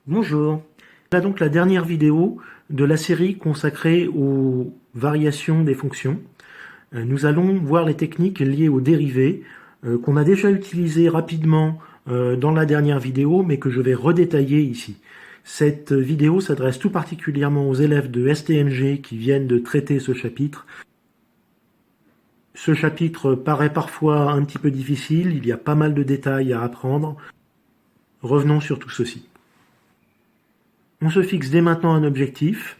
Bonjour. Voilà donc la dernière vidéo de la série consacrée aux variations des fonctions. Nous allons voir les techniques liées aux dérivés qu'on a déjà utilisées rapidement dans la dernière vidéo, mais que je vais redétailler ici. Cette vidéo s'adresse tout particulièrement aux élèves de STMG qui viennent de traiter ce chapitre. Ce chapitre paraît parfois un petit peu difficile, il y a pas mal de détails à apprendre. Revenons sur tout ceci. On se fixe dès maintenant un objectif.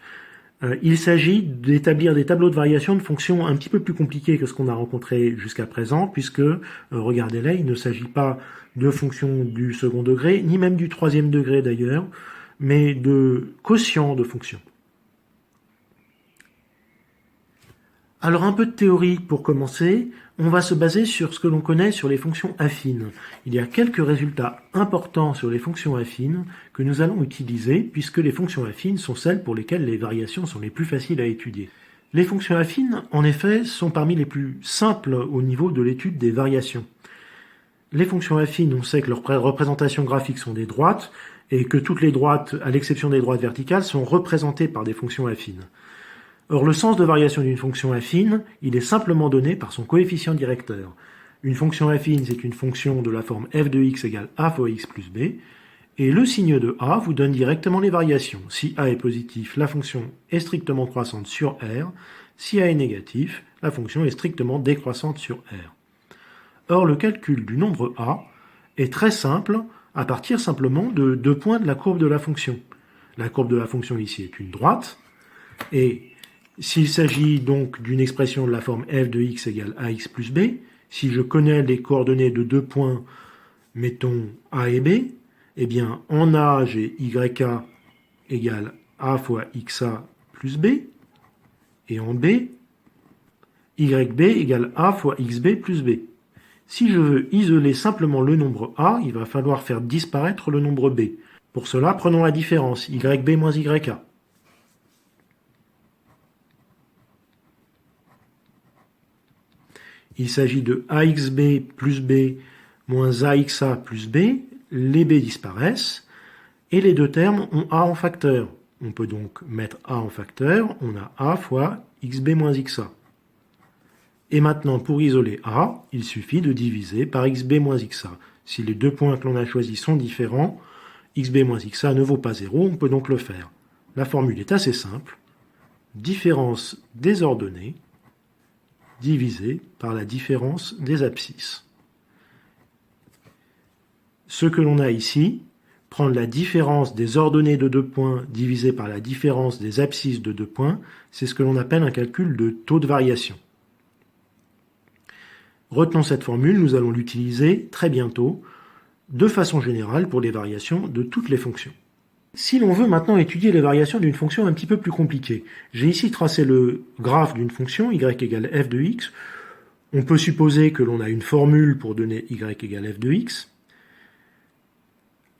Il s'agit d'établir des tableaux de variation de fonctions un petit peu plus compliqués que ce qu'on a rencontré jusqu'à présent, puisque, regardez-là, il ne s'agit pas de fonctions du second degré, ni même du troisième degré d'ailleurs, mais de quotients de fonctions. Alors un peu de théorie pour commencer, on va se baser sur ce que l'on connaît sur les fonctions affines. Il y a quelques résultats importants sur les fonctions affines que nous allons utiliser puisque les fonctions affines sont celles pour lesquelles les variations sont les plus faciles à étudier. Les fonctions affines, en effet, sont parmi les plus simples au niveau de l'étude des variations. Les fonctions affines, on sait que leurs représentations graphiques sont des droites et que toutes les droites, à l'exception des droites verticales, sont représentées par des fonctions affines. Or, le sens de variation d'une fonction affine, il est simplement donné par son coefficient directeur. Une fonction affine, c'est une fonction de la forme f de x égale a fois x plus b, et le signe de a vous donne directement les variations. Si a est positif, la fonction est strictement croissante sur R. Si a est négatif, la fonction est strictement décroissante sur R. Or, le calcul du nombre a est très simple à partir simplement de deux points de la courbe de la fonction. La courbe de la fonction ici est une droite, et s'il s'agit donc d'une expression de la forme f de x égale ax plus b, si je connais les coordonnées de deux points, mettons a et b, eh bien en a j'ai yk égale a fois xa plus b, et en b, yb égale a fois xb plus b. Si je veux isoler simplement le nombre a, il va falloir faire disparaître le nombre b. Pour cela, prenons la différence, yb moins yk. Il s'agit de axb plus b moins axa plus b, les b disparaissent, et les deux termes ont a en facteur. On peut donc mettre a en facteur, on a a fois xb moins xa. Et maintenant, pour isoler a, il suffit de diviser par xb moins xa. Si les deux points que l'on a choisis sont différents, xb moins xa ne vaut pas 0, on peut donc le faire. La formule est assez simple. Différence des ordonnées divisé par la différence des abscisses. Ce que l'on a ici, prendre la différence des ordonnées de deux points divisé par la différence des abscisses de deux points, c'est ce que l'on appelle un calcul de taux de variation. Retenons cette formule, nous allons l'utiliser très bientôt, de façon générale pour les variations de toutes les fonctions. Si l'on veut maintenant étudier les variations d'une fonction un petit peu plus compliquée, j'ai ici tracé le graphe d'une fonction y égale f de x. On peut supposer que l'on a une formule pour donner y égale f de x.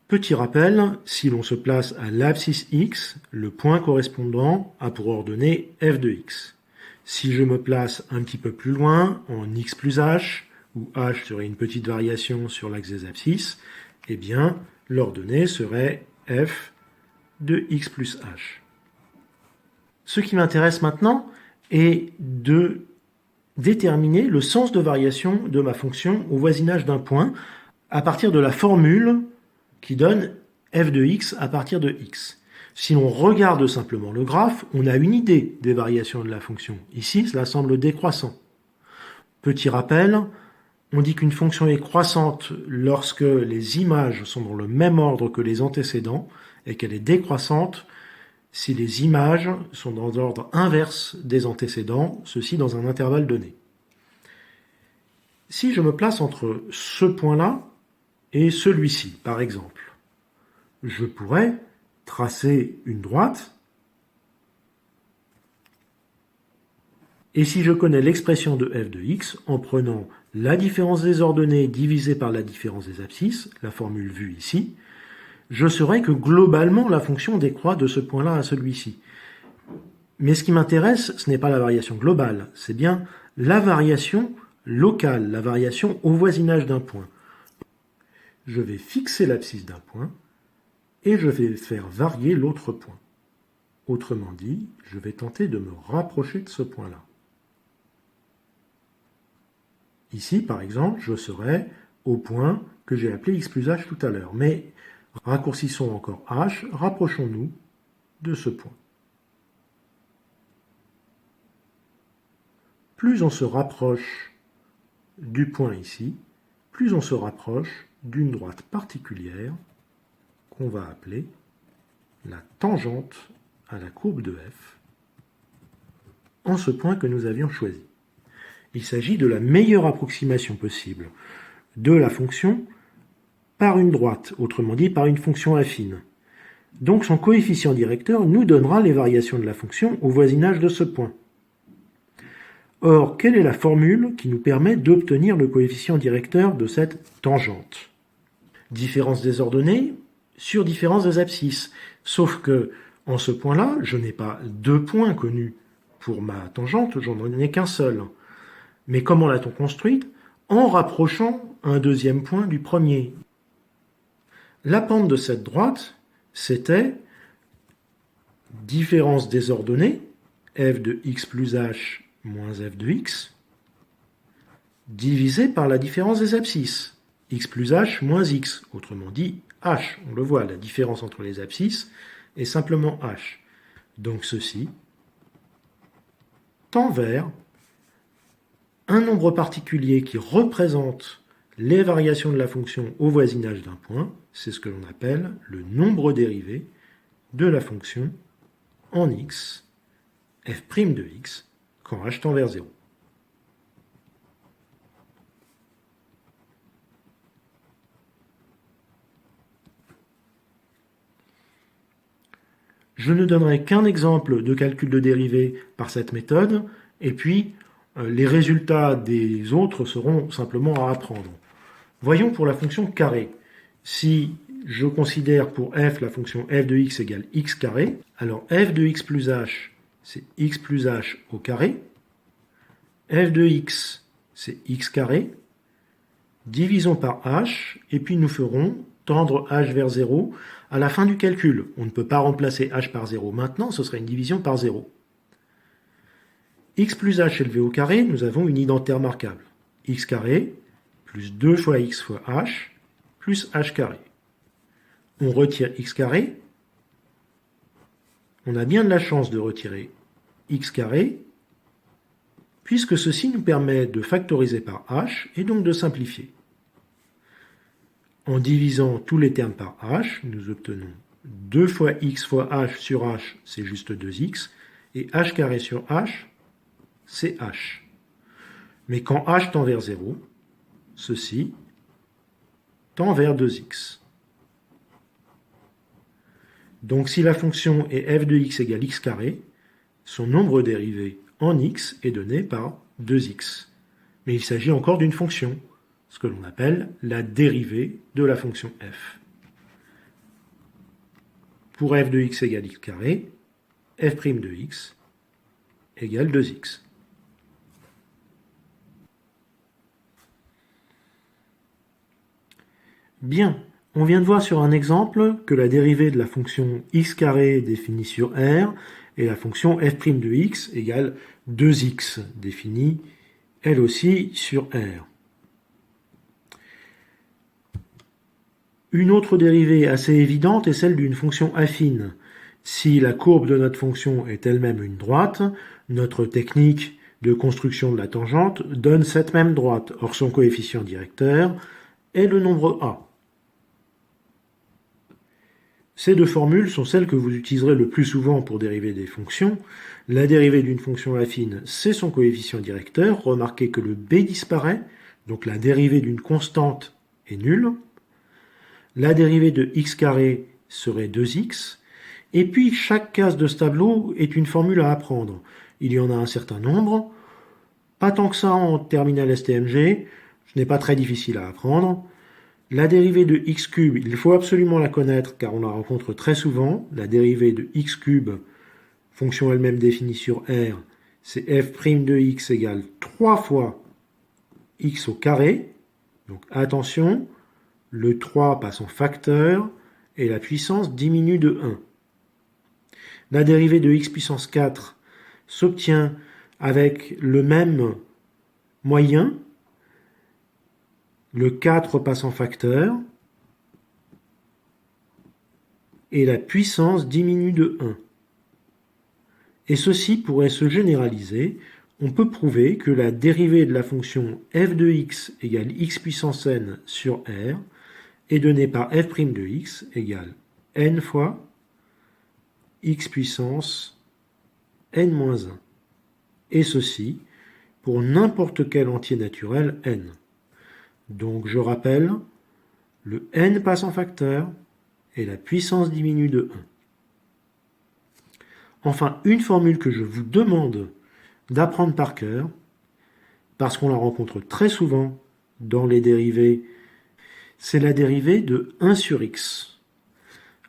Petit rappel, si l'on se place à l'abscisse x, le point correspondant a pour ordonnée f de x. Si je me place un petit peu plus loin, en x plus h, où h serait une petite variation sur l'axe des abscisses, eh bien, l'ordonnée serait f de x plus h. Ce qui m'intéresse maintenant est de déterminer le sens de variation de ma fonction au voisinage d'un point à partir de la formule qui donne f de x à partir de x. Si l'on regarde simplement le graphe, on a une idée des variations de la fonction. Ici, cela semble décroissant. Petit rappel, on dit qu'une fonction est croissante lorsque les images sont dans le même ordre que les antécédents et qu'elle est décroissante si les images sont dans l'ordre inverse des antécédents, ceci dans un intervalle donné. Si je me place entre ce point-là et celui-ci, par exemple, je pourrais tracer une droite, et si je connais l'expression de f de x, en prenant la différence des ordonnées divisée par la différence des abscisses, la formule vue ici, je saurai que globalement la fonction décroît de ce point-là à celui-ci. Mais ce qui m'intéresse, ce n'est pas la variation globale, c'est bien la variation locale, la variation au voisinage d'un point. Je vais fixer l'abscisse d'un point, et je vais faire varier l'autre point. Autrement dit, je vais tenter de me rapprocher de ce point-là. Ici, par exemple, je serai au point que j'ai appelé x plus h tout à l'heure. Mais raccourcissons encore h, rapprochons-nous de ce point. Plus on se rapproche du point ici, plus on se rapproche d'une droite particulière qu'on va appeler la tangente à la courbe de f en ce point que nous avions choisi. Il s'agit de la meilleure approximation possible de la fonction par une droite, autrement dit par une fonction affine. Donc son coefficient directeur nous donnera les variations de la fonction au voisinage de ce point. Or, quelle est la formule qui nous permet d'obtenir le coefficient directeur de cette tangente? Différence des ordonnées sur différence des abscisses. Sauf que, en ce point-là, je n'ai pas deux points connus pour ma tangente, j'en ai qu'un seul. Mais comment l'a-t-on construite? En rapprochant un deuxième point du premier. La pente de cette droite, c'était différence des ordonnées, f de x plus h moins f de x, divisé par la différence des abscisses, x plus h moins x, autrement dit h. On le voit, la différence entre les abscisses est simplement h. Donc ceci tend vers un nombre particulier qui représente les variations de la fonction au voisinage d'un point, c'est ce que l'on appelle le nombre dérivé de la fonction en x, f' de x, quand h tend vers 0. Je ne donnerai qu'un exemple de calcul de dérivée par cette méthode, et puis les résultats des autres seront simplement à apprendre. Voyons pour la fonction carré. Si je considère pour f la fonction f de x égale x carré, alors f de x plus h, c'est x plus h au carré. F de x, c'est x carré. Divisons par h, et puis nous ferons tendre h vers 0 à la fin du calcul. On ne peut pas remplacer h par 0 maintenant, ce serait une division par 0. X plus h élevé au carré, nous avons une identité remarquable. X carré plus 2 fois x fois h plus h carré. On retire x carré. On a bien de la chance de retirer x carré, puisque ceci nous permet de factoriser par h et donc de simplifier. En divisant tous les termes par h, nous obtenons 2 fois x fois h sur h, c'est juste 2x, et h carré sur h, c'est h. Mais quand h tend vers 0, ceci tend vers 2x. Donc si la fonction est f de x égale x carré, son nombre dérivé en x est donné par 2x. Mais il s'agit encore d'une fonction, ce que l'on appelle la dérivée de la fonction f. Pour f de x égale x carré, f' de x égale 2x. Bien, on vient de voir sur un exemple que la dérivée de la fonction x carré définie sur R et la fonction f' de x égale 2x définie elle aussi sur R. Une autre dérivée assez évidente est celle d'une fonction affine. Si la courbe de notre fonction est elle-même une droite, notre technique de construction de la tangente donne cette même droite. Or son coefficient directeur est le nombre a. Ces deux formules sont celles que vous utiliserez le plus souvent pour dériver des fonctions. La dérivée d'une fonction affine, c'est son coefficient directeur. Remarquez que le b disparaît, donc la dérivée d'une constante est nulle. La dérivée de x carré serait 2x. Et puis, chaque case de ce tableau est une formule à apprendre. Il y en a un certain nombre. Pas tant que ça en terminale STMG. Ce n'est pas très difficile à apprendre. La dérivée de x cube, il faut absolument la connaître car on la rencontre très souvent. La dérivée de x cube, fonction elle-même définie sur R, c'est f' de x égale 3 fois x au carré. Donc attention, le 3 passe en facteur et la puissance diminue de 1. La dérivée de x puissance 4 s'obtient avec le même moyen. Le 4 passe en facteur et la puissance diminue de 1. Et ceci pourrait se généraliser. On peut prouver que la dérivée de la fonction f de x égale x puissance n sur r est donnée par f' de x égale n fois x puissance n-1. Et ceci pour n'importe quel entier naturel n. Donc je rappelle, le n passe en facteur et la puissance diminue de 1. Enfin, une formule que je vous demande d'apprendre par cœur, parce qu'on la rencontre très souvent dans les dérivés, c'est la dérivée de 1 sur x.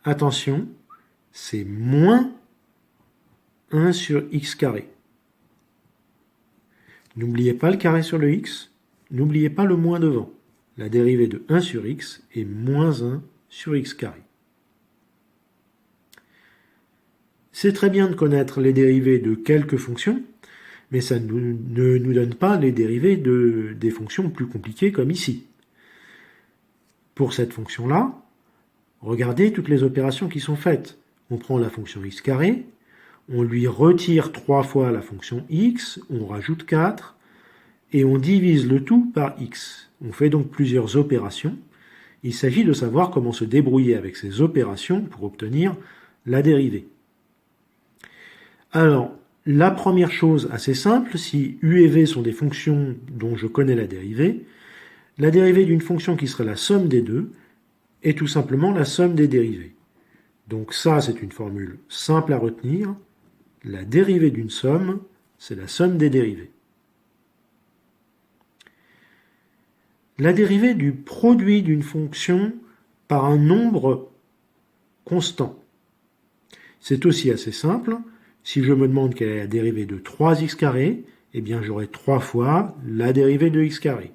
Attention, c'est moins 1 sur x carré. N'oubliez pas le carré sur le x, n'oubliez pas le moins devant. La dérivée de 1 sur x est moins 1 sur x carré. C'est très bien de connaître les dérivées de quelques fonctions, mais ça ne nous donne pas les dérivées des fonctions plus compliquées comme ici. Pour cette fonction-là, regardez toutes les opérations qui sont faites. On prend la fonction x carré, on lui retire 3 fois la fonction x, on rajoute 4, et on divise le tout par x. On fait donc plusieurs opérations. Il s'agit de savoir comment se débrouiller avec ces opérations pour obtenir la dérivée. Alors, la première chose assez simple, si u et v sont des fonctions dont je connais la dérivée d'une fonction qui serait la somme des deux est tout simplement la somme des dérivées. Donc ça, c'est une formule simple à retenir. La dérivée d'une somme, c'est la somme des dérivées. La dérivée du produit d'une fonction par un nombre constant. C'est aussi assez simple. Si je me demande quelle est la dérivée de 3x carré, eh bien j'aurai 3 fois la dérivée de x carré.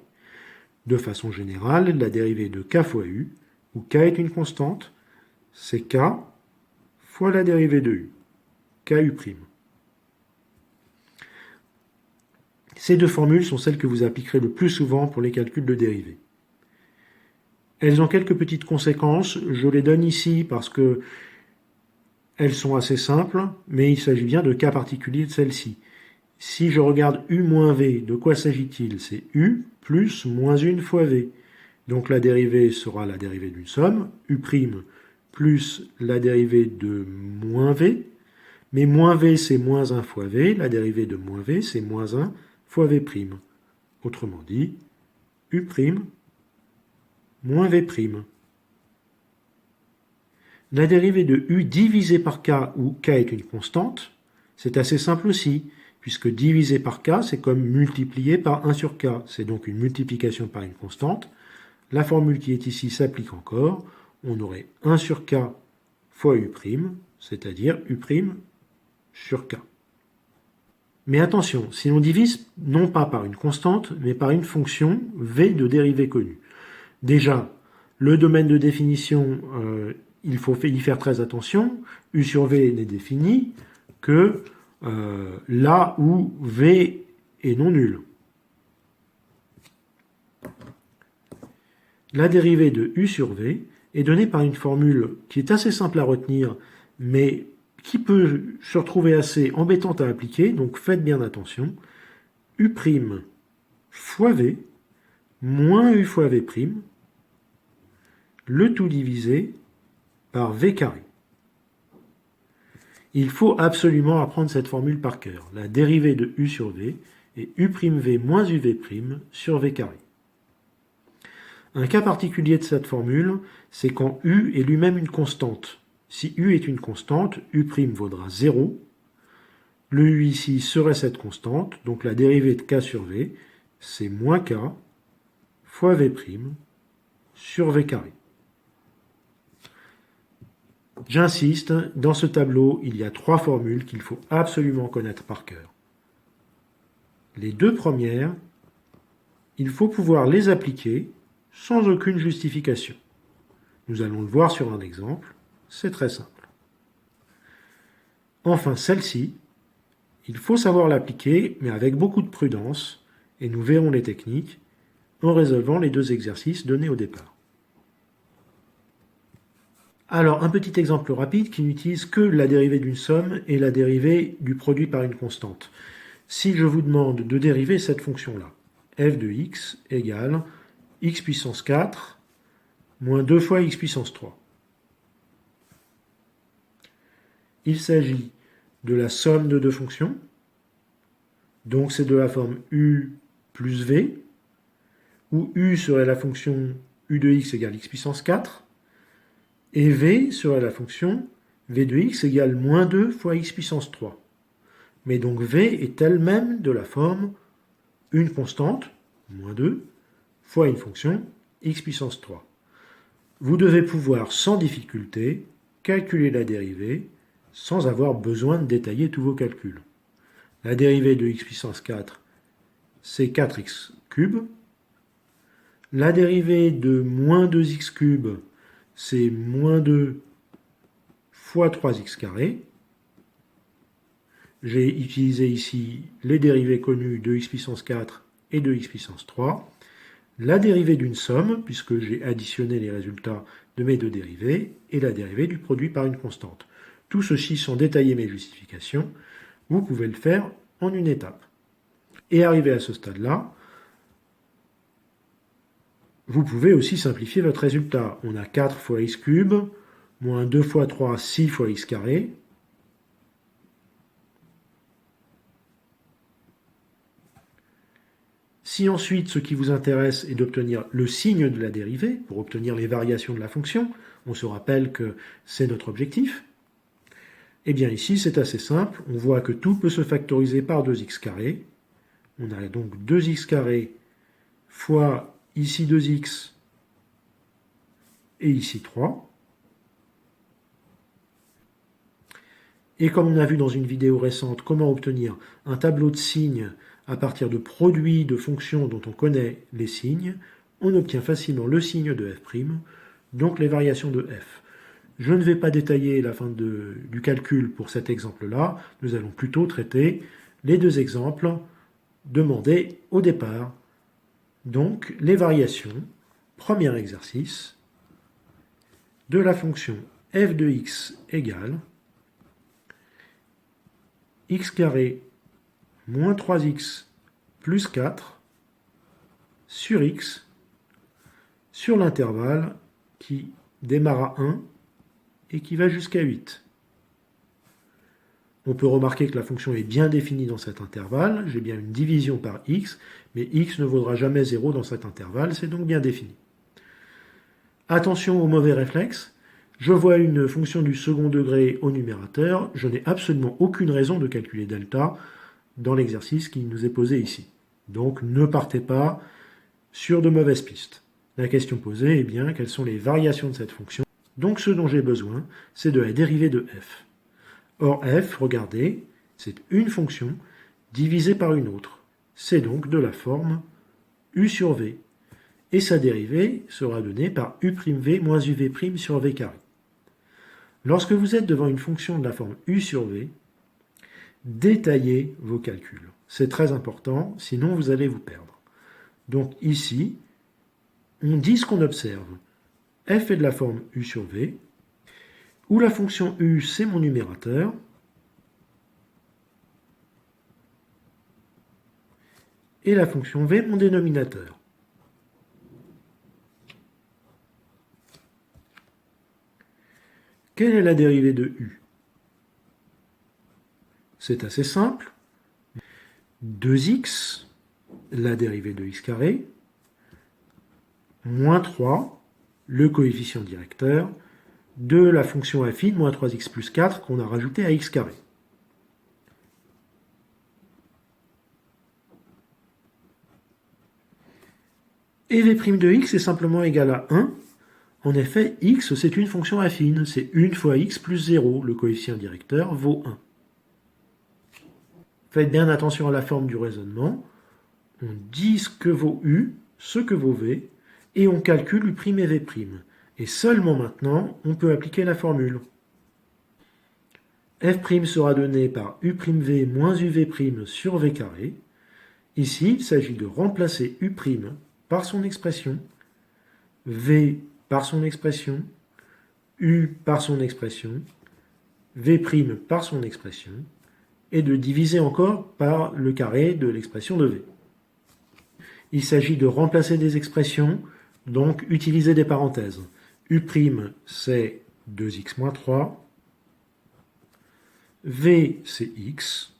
De façon générale, la dérivée de k fois u, où k est une constante, c'est k fois la dérivée de u, ku'. Ces deux formules sont celles que vous appliquerez le plus souvent pour les calculs de dérivée. Elles ont quelques petites conséquences, je les donne ici parce que elles sont assez simples, mais il s'agit bien de cas particuliers de celles-ci. Si je regarde u moins v, de quoi s'agit-il? C'est u plus moins 1 fois v. Donc la dérivée sera la dérivée d'une somme, u' plus la dérivée de moins v. Mais moins v, c'est moins 1 fois v. La dérivée de moins v, c'est moins 1 fois v'. Autrement dit, u' moins v'. La dérivée de u divisé par k, où k est une constante, c'est assez simple aussi, puisque divisé par k, c'est comme multiplié par 1 sur k. C'est donc une multiplication par une constante. La formule qui est ici s'applique encore. On aurait 1 sur k fois u', c'est-à-dire u' sur k. Mais attention, si l'on divise non pas par une constante, mais par une fonction v de dérivée connue. Déjà, le domaine de définition, il faut y faire très attention. U sur v n'est défini que là où v est non nul. La dérivée de u sur v est donnée par une formule qui est assez simple à retenir, mais qui peut se retrouver assez embêtante à appliquer, donc faites bien attention. U' fois v moins u fois v', le tout divisé par v carré. Il faut absolument apprendre cette formule par cœur. La dérivée de u sur v est u'v moins uv' sur v carré. Un cas particulier de cette formule, c'est quand u est lui-même une constante. Si u est une constante, u' vaudra 0. Le u ici serait cette constante, donc la dérivée de k sur v, c'est moins k fois v' sur v carré. J'insiste, dans ce tableau, il y a 3 formules qu'il faut absolument connaître par cœur. Les 2 premières, il faut pouvoir les appliquer sans aucune justification. Nous allons le voir sur un exemple. C'est très simple. Enfin, celle-ci, il faut savoir l'appliquer, mais avec beaucoup de prudence, et nous verrons les techniques en résolvant les deux exercices donnés au départ. Alors, un petit exemple rapide qui n'utilise que la dérivée d'une somme et la dérivée du produit par une constante. Si je vous demande de dériver cette fonction-là, f de x égale x puissance 4 moins 2 fois x puissance 3. Il s'agit de la somme de deux fonctions, donc c'est de la forme u plus v, où u serait la fonction u de x égale x puissance 4, et v serait la fonction v de x égale moins 2 fois x puissance 3. Mais donc v est elle-même de la forme une constante, moins 2, fois une fonction x puissance 3. Vous devez pouvoir sans difficulté calculer la dérivée sans avoir besoin de détailler tous vos calculs. La dérivée de x puissance 4, c'est 4x cube. La dérivée de moins 2x cube, c'est moins 2 fois 3x carré. J'ai utilisé ici les dérivées connues de x puissance 4 et de x puissance 3. La dérivée d'une somme, puisque j'ai additionné les résultats de mes deux dérivées, et la dérivée du produit par une constante. Tout ceci sans détailler mes justifications. Vous pouvez le faire en une étape. Et arrivé à ce stade-là, vous pouvez aussi simplifier votre résultat. On a 4 fois x cube, moins 2 fois 3, 6 fois x carré. Si ensuite ce qui vous intéresse est d'obtenir le signe de la dérivée, pour obtenir les variations de la fonction, on se rappelle que c'est notre objectif, eh bien ici c'est assez simple, on voit que tout peut se factoriser par 2x carré. On a donc 2x carré fois ici 2x et ici 3. Et comme on a vu dans une vidéo récente comment obtenir un tableau de signes à partir de produits de fonctions dont on connaît les signes, on obtient facilement le signe de f', donc les variations de f. Je ne vais pas détailler la fin du calcul pour cet exemple-là, nous allons plutôt traiter les deux exemples demandés au départ. Donc les variations, premier exercice, de la fonction f de x égale x carré moins 3x plus 4 sur x sur l'intervalle qui démarre à 1 et qui va jusqu'à 8. On peut remarquer que la fonction est bien définie dans cet intervalle, j'ai bien une division par x, mais x ne vaudra jamais 0 dans cet intervalle, c'est donc bien défini. Attention au mauvais réflexe, je vois une fonction du second degré au numérateur, je n'ai absolument aucune raison de calculer delta dans l'exercice qui nous est posé ici. Donc ne partez pas sur de mauvaises pistes. La question posée est bien quelles sont les variations de cette fonction. Donc ce dont j'ai besoin, c'est de la dérivée de f. Or f, regardez, c'est une fonction divisée par une autre. C'est donc de la forme u sur v. Et sa dérivée sera donnée par u'v moins uv' sur v carré. Lorsque vous êtes devant une fonction de la forme u sur v, détaillez vos calculs. C'est très important, sinon vous allez vous perdre. Donc ici, on dit ce qu'on observe. F est de la forme u sur v, où la fonction u, c'est mon numérateur, et la fonction v, mon dénominateur. Quelle est la dérivée de u? C'est assez simple. 2x, la dérivée de x carré, moins 3, le coefficient directeur, de la fonction affine, moins 3x plus 4, qu'on a rajouté à x carré. Et v' de x est simplement égal à 1. En effet, x, c'est une fonction affine, c'est 1 fois x plus 0, le coefficient directeur vaut 1. Faites bien attention à la forme du raisonnement. On dit ce que vaut u, ce que vaut v, et on calcule u' et v'. Et seulement maintenant, on peut appliquer la formule. F' sera donné par U'V moins UV' sur V carré. Ici, il s'agit de remplacer U' par son expression, V par son expression, U par son expression, V' par son expression, et de diviser encore par le carré de l'expression de V. Il s'agit de remplacer des expressions, donc utiliser des parenthèses. U' c'est 2x moins 3, V c'est x,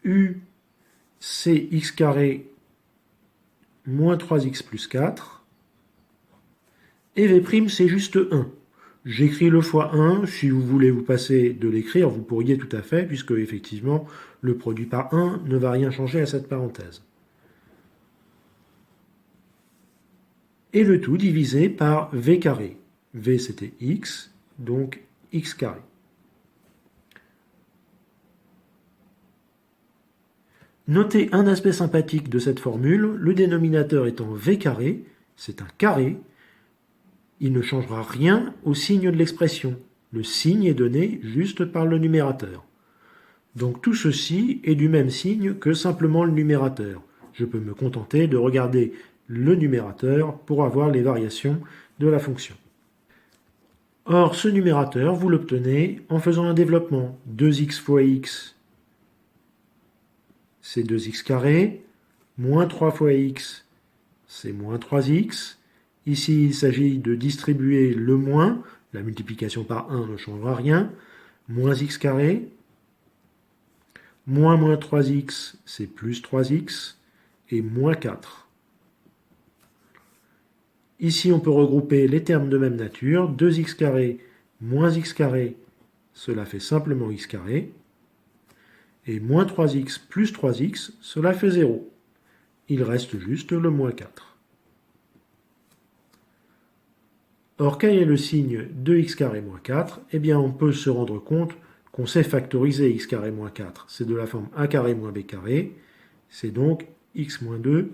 U c'est x carré moins 3x plus 4, et V' c'est juste 1. J'écris le fois 1, si vous voulez vous passer de l'écrire, vous pourriez tout à fait, puisque effectivement le produit par 1 ne va rien changer à cette parenthèse. Et le tout divisé par V carré. V c'était x, donc x carré. Notez un aspect sympathique de cette formule, le dénominateur étant V carré, c'est un carré, il ne changera rien au signe de l'expression. Le signe est donné juste par le numérateur. Donc tout ceci est du même signe que simplement le numérateur. Je peux me contenter de regarder le numérateur pour avoir les variations de la fonction. Or, ce numérateur, vous l'obtenez en faisant un développement. 2x fois x, c'est 2x carré, moins 3 fois x, c'est moins 3x. Ici, il s'agit de distribuer le moins, la multiplication par 1 ne changera rien, moins x carré, moins 3x, c'est plus 3x, et moins 4. Ici, on peut regrouper les termes de même nature, 2x carré moins x carré, cela fait simplement x carré, et moins 3x plus 3x, cela fait 0. Il reste juste le moins 4. Or, quel est le signe de x carré moins 4 ? Eh bien, on peut se rendre compte qu'on sait factoriser x carré moins 4. C'est de la forme a carré moins b carré. C'est donc x moins 2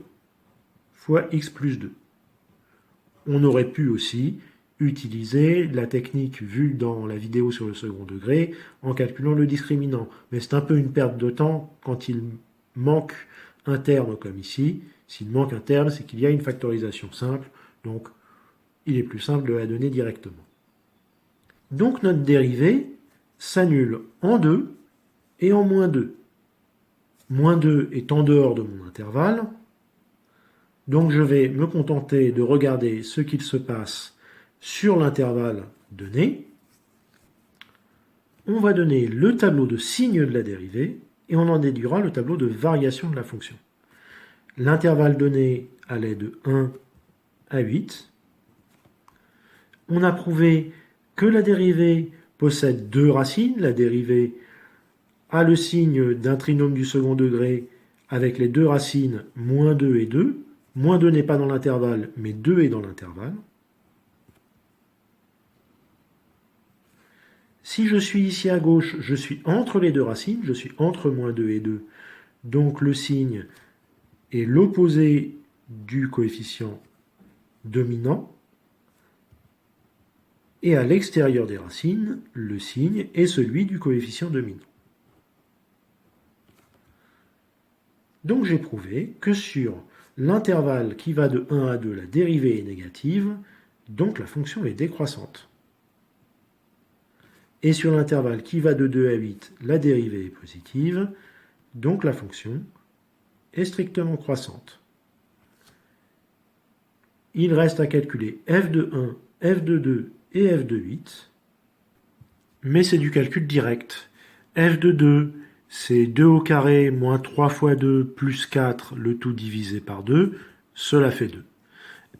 fois x plus 2. On aurait pu aussi utiliser la technique vue dans la vidéo sur le second degré en calculant le discriminant. Mais c'est un peu une perte de temps quand il manque un terme comme ici. S'il manque un terme, c'est qu'il y a une factorisation simple. Donc, il est plus simple de la donner directement. Donc notre dérivée s'annule en 2 et en moins 2. Moins 2 est en dehors de mon intervalle. Donc je vais me contenter de regarder ce qu'il se passe sur l'intervalle donné. On va donner le tableau de signe de la dérivée et on en déduira le tableau de variation de la fonction. L'intervalle donné allait de 1 à 8. On a prouvé que la dérivée possède deux racines. La dérivée a le signe d'un trinôme du second degré avec les deux racines moins 2 et 2. Moins 2 n'est pas dans l'intervalle, mais 2 est dans l'intervalle. Si je suis ici à gauche, je suis entre les deux racines, je suis entre moins 2 et 2. Donc le signe est l'opposé du coefficient dominant. Et à l'extérieur des racines, le signe est celui du coefficient dominant. Donc j'ai prouvé que sur l'intervalle qui va de 1 à 2, la dérivée est négative, donc la fonction est décroissante. Et sur l'intervalle qui va de 2 à 8, la dérivée est positive, donc la fonction est strictement croissante. Il reste à calculer f de 1, f de 2 et f de 8, mais c'est du calcul direct. F de 2, c'est 2 au carré moins 3 fois 2 plus 4, le tout divisé par 2, cela fait 2.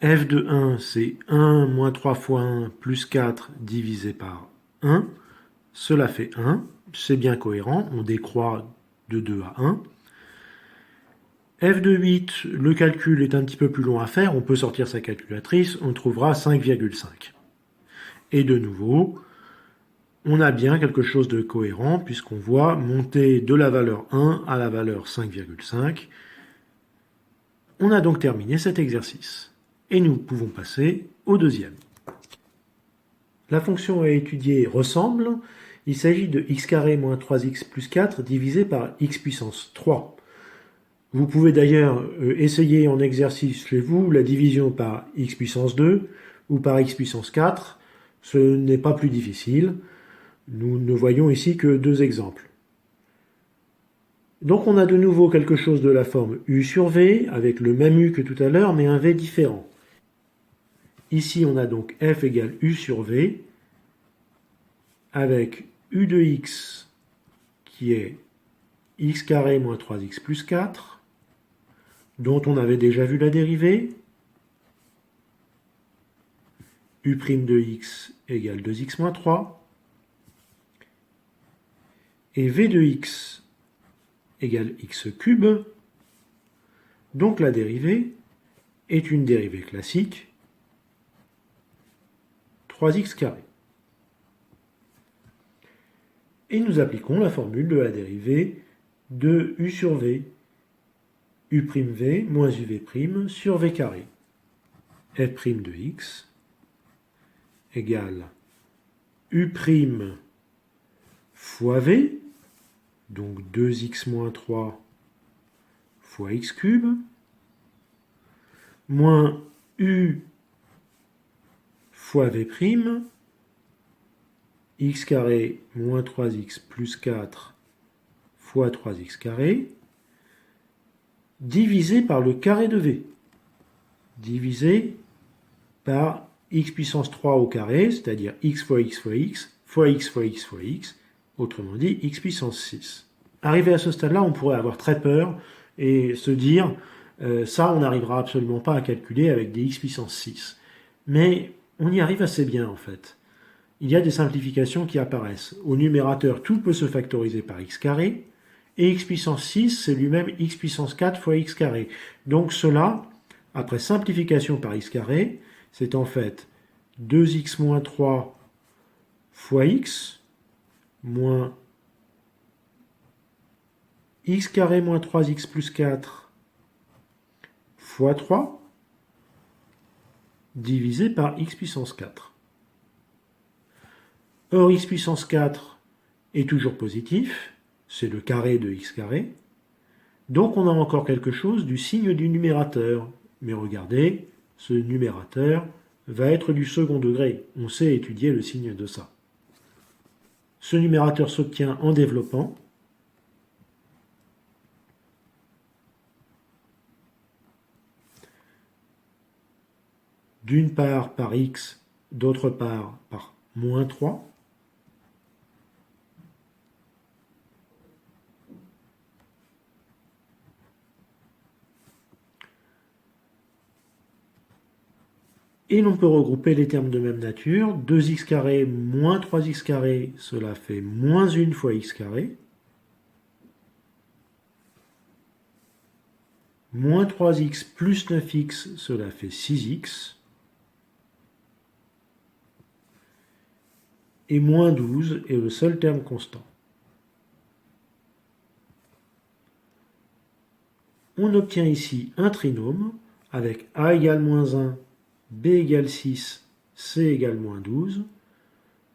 F de 1, c'est 1 moins 3 fois 1 plus 4 divisé par 1, cela fait 1, c'est bien cohérent, on décroît de 2 à 1. F de 8, le calcul est un petit peu plus long à faire, on peut sortir sa calculatrice, on trouvera 5,5. Et de nouveau, on a bien quelque chose de cohérent puisqu'on voit monter de la valeur 1 à la valeur 5,5. On a donc terminé cet exercice. Et nous pouvons passer au deuxième. La fonction à étudier ressemble. Il s'agit de x carré moins 3x plus 4 divisé par x puissance 3. Vous pouvez d'ailleurs essayer en exercice chez vous la division par x puissance 2 ou par x puissance 4. Ce n'est pas plus difficile. Nous ne voyons ici que deux exemples. Donc on a de nouveau quelque chose de la forme u sur v, avec le même u que tout à l'heure, mais un v différent. Ici on a donc f égale u sur v, avec u de x qui est x carré moins 3x plus 4, dont on avait déjà vu la dérivée, u' de x égale 2x moins 3, et v de x égale x cube, donc la dérivée est une dérivée classique, 3x carré. Et nous appliquons la formule de la dérivée de u sur v, u'v moins uv' sur v carré. f' de x égale u' fois v, donc 2x moins 3 fois x cube, moins u fois v', x carré moins 3x plus 4 fois 3x carré, divisé par le carré de v, divisé par x puissance 3 au carré, c'est-à-dire x fois x fois x, fois x fois x fois x, autrement dit x puissance 6. Arrivé à ce stade-là, on pourrait avoir très peur et se dire ça, on n'arrivera absolument pas à calculer avec des x puissance 6. Mais on y arrive assez bien en fait. Il y a des simplifications qui apparaissent. Au numérateur, tout peut se factoriser par x carré, et x puissance 6, c'est lui-même x puissance 4 fois x carré. Donc cela, après simplification par x carré, c'est en fait 2x moins 3 fois x, moins x carré moins 3x plus 4 fois 3, divisé par x puissance 4. Or, x puissance 4 est toujours positif, c'est le carré de x carré, donc on a encore quelque chose du signe du numérateur. Mais regardez, ce numérateur va être du second degré, on sait étudier le signe de ça. Ce numérateur s'obtient en développant, d'une part par x, d'autre part par moins 3, et l'on peut regrouper les termes de même nature. 2x carré moins 3x carré, cela fait moins 1 fois x carré. Moins 3x plus 9x, cela fait 6x. Et moins 12 est le seul terme constant. On obtient ici un trinôme avec a égale moins 1, b égale 6, c égale moins 12.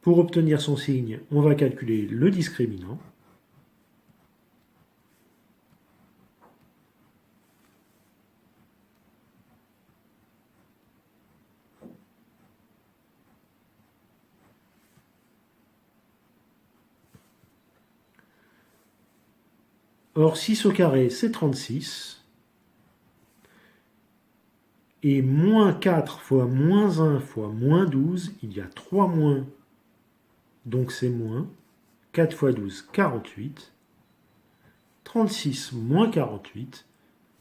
Pour obtenir son signe, on va calculer le discriminant. Or, 6 au carré, c'est 36. Et moins 4 fois moins 1 fois moins 12, il y a 3 moins. Donc c'est moins. 4 fois 12, 48. 36 moins 48,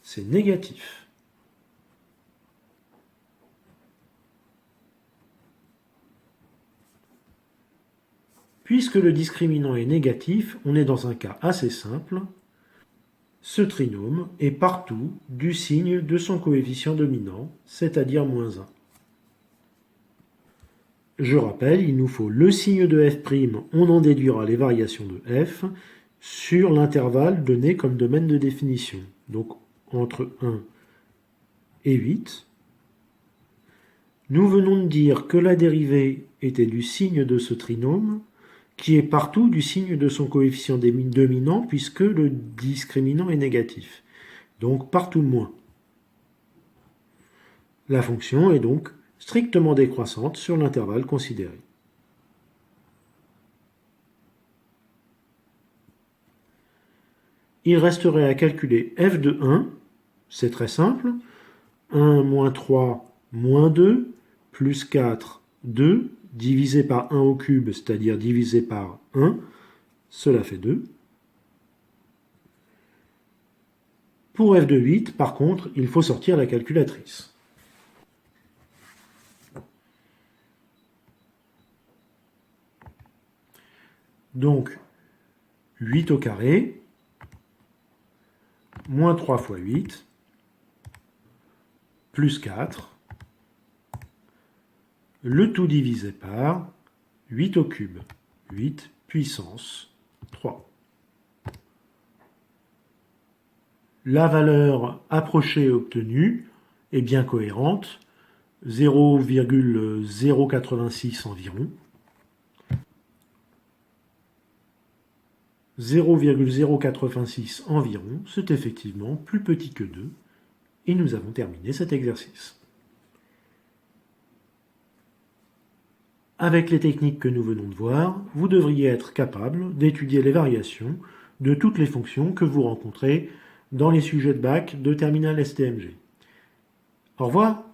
c'est négatif. Puisque le discriminant est négatif, on est dans un cas assez simple. Ce trinôme est partout du signe de son coefficient dominant, c'est-à-dire moins 1. Je rappelle, il nous faut le signe de f', on en déduira les variations de f, sur l'intervalle donné comme domaine de définition. Donc entre 1 et 8. Nous venons de dire que la dérivée était du signe de ce trinôme, qui est partout du signe de son coefficient dominant, puisque le discriminant est négatif. Donc partout moins. La fonction est donc strictement décroissante sur l'intervalle considéré. Il resterait à calculer f de 1, c'est très simple, 1 moins 3 moins 2, plus 4, 2, divisé par 1 au cube, c'est-à-dire divisé par 1, cela fait 2. Pour f de 8, par contre, il faut sortir la calculatrice. Donc, 8 au carré, moins 3 fois 8, plus 4, le tout divisé par 8 au cube, 8 puissance 3. La valeur approchée obtenue est bien cohérente, 0,086 environ. 0,086 environ, c'est effectivement plus petit que 2, et nous avons terminé cet exercice. Avec les techniques que nous venons de voir, vous devriez être capable d'étudier les variations de toutes les fonctions que vous rencontrez dans les sujets de bac de terminale STMG. Au revoir.